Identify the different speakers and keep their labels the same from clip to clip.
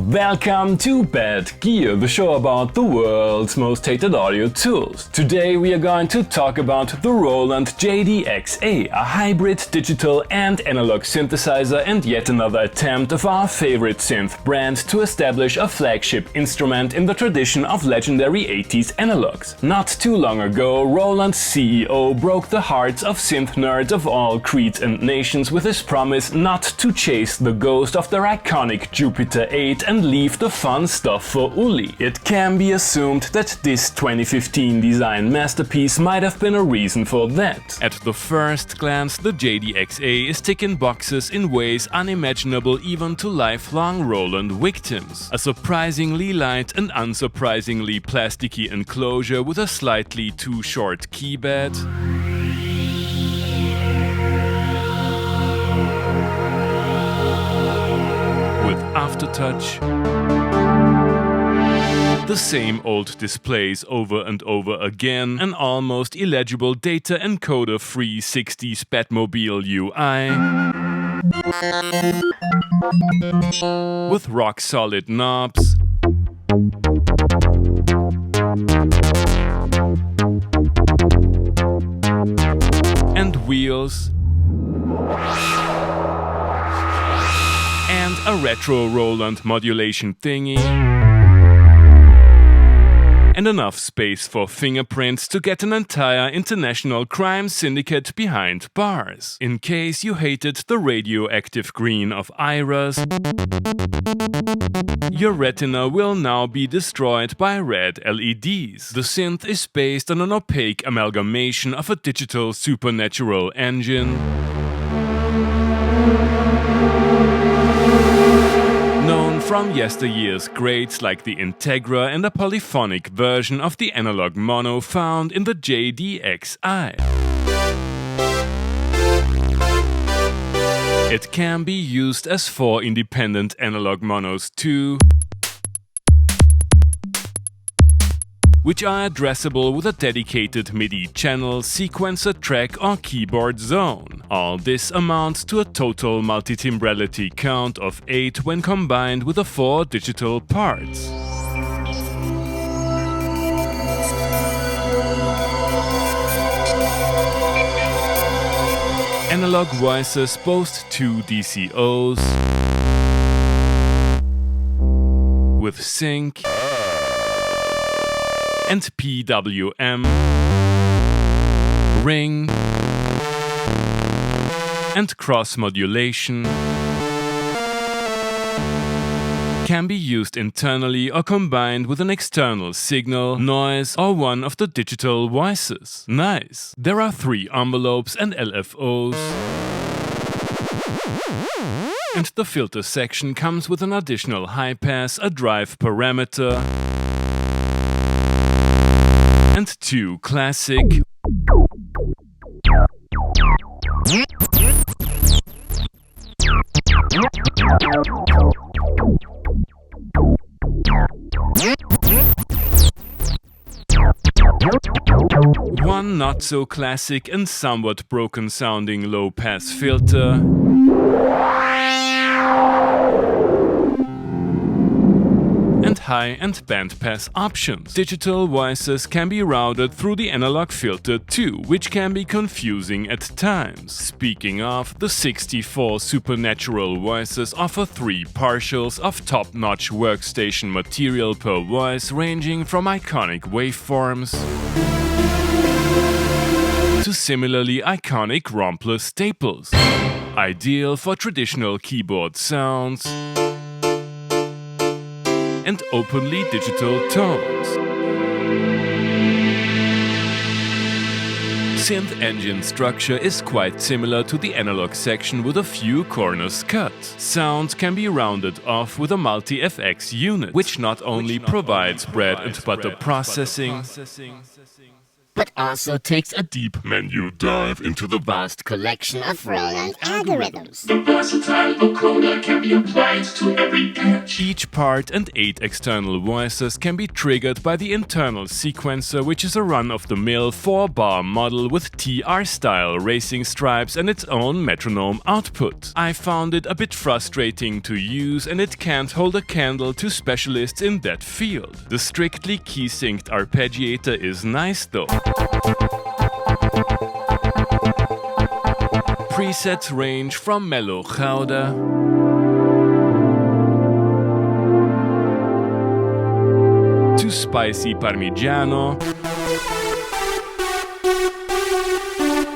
Speaker 1: Welcome to Bad Gear, the show about the world's most hated audio tools. Today we are going to talk about the Roland JD-XA, a hybrid digital and analog synthesizer and yet another attempt of our favorite synth brand to establish a flagship instrument in the tradition of legendary 80s analogs. Not too long ago, Roland's CEO broke the hearts of synth nerds of all creeds and nations with his promise not to chase the ghost of their iconic Jupiter-8 and leave the fun stuff for Uli. It can be assumed that this 2015 design masterpiece might have been a reason for that. At the first glance, the JD-XA is ticking boxes in ways unimaginable even to lifelong Roland victims. A surprisingly light and unsurprisingly plasticky enclosure with a slightly too short keypad, with aftertouch, the same old displays over and over again, an almost illegible data encoder free 60s Batmobile UI, with rock solid knobs, and wheels, and a retro Roland modulation thingy, and enough space for fingerprints to get an entire international crime syndicate behind bars. In case you hated the radioactive green of Iras, your retina will now be destroyed by red LEDs. The synth is based on an opaque amalgamation of a digital supernatural engine, known from yesteryear's greats like the Integra and a polyphonic version of the analog mono found in the JDXA. It can be used as 4 independent analog monos too, which are addressable with a dedicated MIDI channel, sequencer track or keyboard zone. All this amounts to a total multitimbrality count of 8 when combined with the 4 digital parts. Analog voices boast 2 DCOs with sync and PWM, ring, and cross-modulation. Can be used internally or combined with an external signal, noise, or one of the digital voices. Nice! There are 3 envelopes and LFOs. And the filter section comes with an additional high pass, a drive parameter, and 2 classic one not so classic and somewhat broken sounding low pass filter, and high and bandpass options. Digital voices can be routed through the analog filter too, which can be confusing at times. Speaking of, the 64 supernatural voices offer 3 partials of top-notch workstation material per voice, ranging from iconic waveforms to similarly iconic Rompler staples. Ideal for traditional keyboard sounds and openly digital tones. Synth engine structure is quite similar to the analog section with a few corners cut. Sound can be rounded off with a multi-FX unit, which not only provides bread and butter processing,
Speaker 2: but also takes a deep menu dive into the vast collection of Roland algorithms.
Speaker 3: The versatile vocoder can be applied to every pitch.
Speaker 1: Each part and 8 external voices can be triggered by the internal sequencer, which is a run-of-the-mill 4-bar model with TR-style racing stripes and its own metronome output. I found it a bit frustrating to use, and it can't hold a candle to specialists in that field. The strictly key-synced Arpeggiator is nice though. Presets range from mellow Gouda to spicy Parmigiano,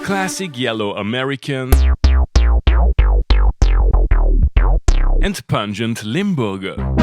Speaker 1: classic yellow American, and pungent Limburger.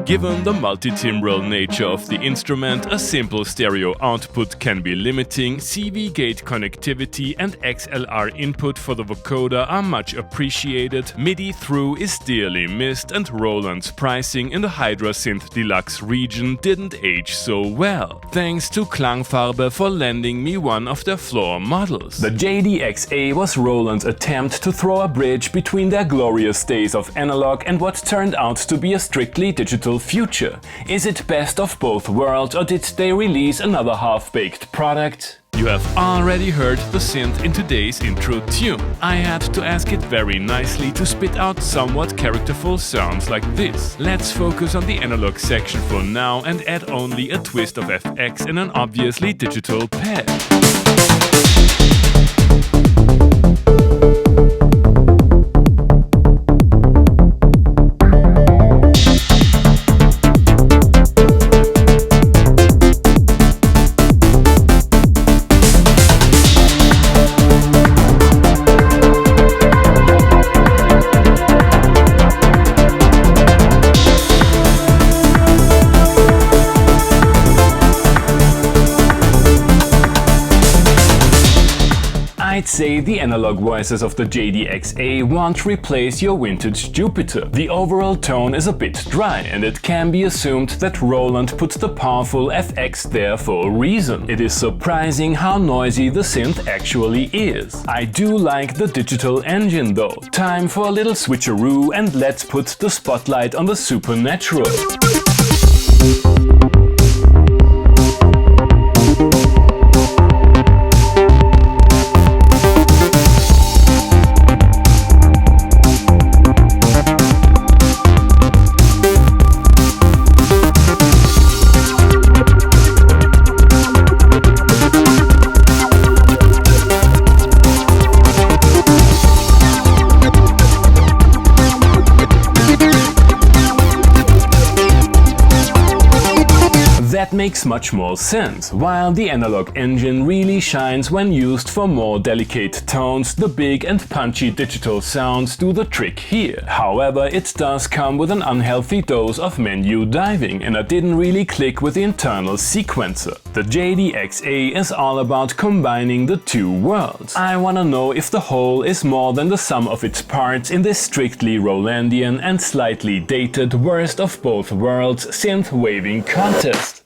Speaker 1: Given the multi-timbral nature of the instrument, a simple stereo output can be limiting. CV gate connectivity and XLR input for the vocoder are much appreciated. MIDI through is dearly missed, and Roland's pricing in the Hydra Synth Deluxe region didn't age so well. Thanks to Klangfarbe for lending me one of their floor models. The JD-XA was Roland's attempt to throw a bridge between their glorious days of analog and what turned out to be a strictly digital future. Is it best of both worlds, or did they release another half-baked product? You have already heard the synth in today's intro tune. I had to ask it very nicely to spit out somewhat characterful sounds like this. Let's focus on the analog section for now and add only a twist of FX in an obviously digital pad. I'd say the analog voices of the JD-XA won't replace your vintage Jupiter. The overall tone is a bit dry, and it can be assumed that Roland puts the powerful FX there for a reason. It is surprising how noisy the synth actually is. I do like the digital engine though. Time for a little switcheroo, and let's put the spotlight on the supernatural. That makes much more sense. While the analog engine really shines when used for more delicate tones, the big and punchy digital sounds do the trick here. However, it does come with an unhealthy dose of menu diving, and I didn't really click with the internal sequencer. The JD-XA is all about combining the two worlds. I wanna know if the whole is more than the sum of its parts in this strictly Rolandian and slightly dated worst of both worlds synth waving contest.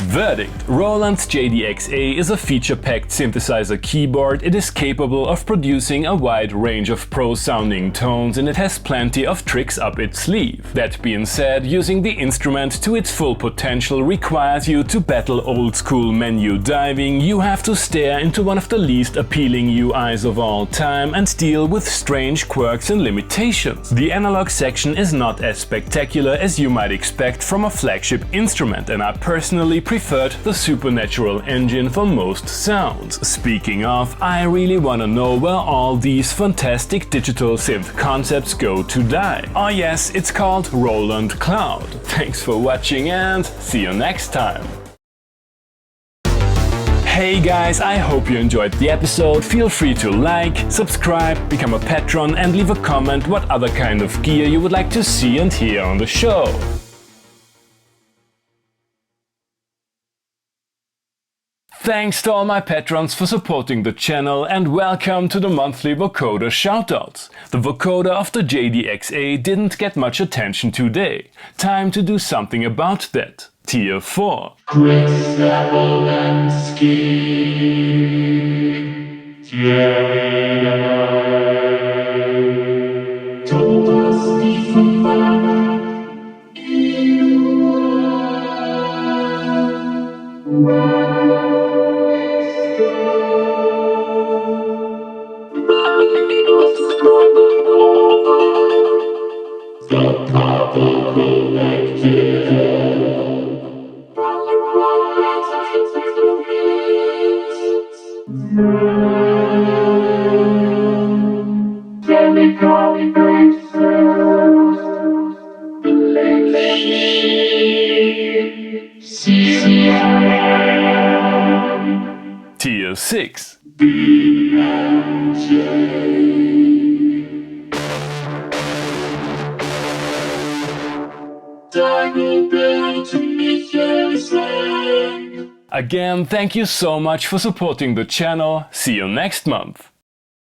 Speaker 1: Verdict. Roland's JD-XA is a feature-packed synthesizer keyboard. It is capable of producing a wide range of pro-sounding tones, and it has plenty of tricks up its sleeve. That being said, using the instrument to its full potential requires you to battle old-school menu diving. You have to stare into one of the least appealing UIs of all time and deal with strange quirks and limitations. The analog section is not as spectacular as you might expect from a flagship instrument, and I personally preferred the supernatural engine for most sounds. Speaking of, I really wanna know where all these fantastic digital synth concepts go to die. Oh yes, it's called Roland Cloud. Thanks for watching and see you next time. Hey guys, I hope you enjoyed the episode. Feel free to like, subscribe, become a patron and leave a comment what other kind of gear you would like to see and hear on the show. Thanks to all my patrons for supporting the channel and welcome to the monthly Vocoder shoutouts. The Vocoder of the JD-XA didn't get much attention today. Time to do something about that. Tier 4.
Speaker 3: Quick Snapple and Ski. Thomas die Verfahren. The Purple Collective.
Speaker 1: Tier 6. Again, thank you so much for supporting the channel. See you next month.